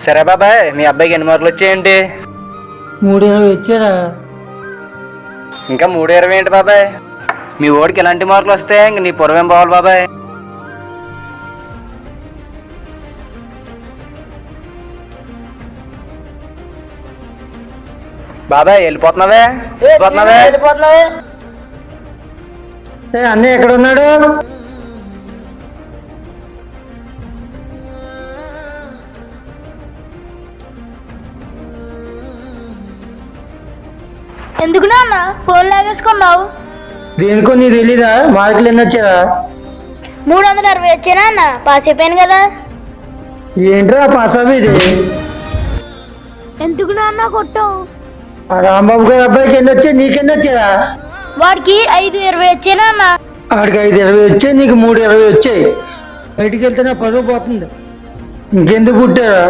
సరే బాబాయ్, మీ అబ్బాయికి ఎన్ని మార్కులు వచ్చాయండి? 320 వచ్చారా? ఇంకా 320 ఏంటి బాబాయ్? మీ ఓడికి ఎలాంటి మార్కులు వస్తే ఇంక నీ పొరవేం పోవాలి బాబాయ్. బాబాయ్ వెళ్ళిపోతున్నావే? అన్నయ్య ఎక్కడ ఉన్నాడు? ఎందుకు నాన్న ఫోన్ లాగేసుకున్నావు? దేనికో నీ తెలీదా? మార్కులు ఎన్ని వచ్చారా? 360 వచ్చానా అన్న? పాస్ అయిపోయాను కదా. ఏంట్రా పాస్ అవ్వేది? ఎందుకు నాన్న కొట్టావు? ఆ రాంబాబు గారి అబ్బాయికి ఎన్ని వచ్చాయి, నీకెన్ని వచ్చాయా? వాడికి 520 వచ్చానా అన్న? ఆడికి 520 వచ్చాయి, నీకు 320 వచ్చాయి. బయటికి వెళ్తే నా పరువు పోతుంది. ఇంకెందుకు పుట్టారా?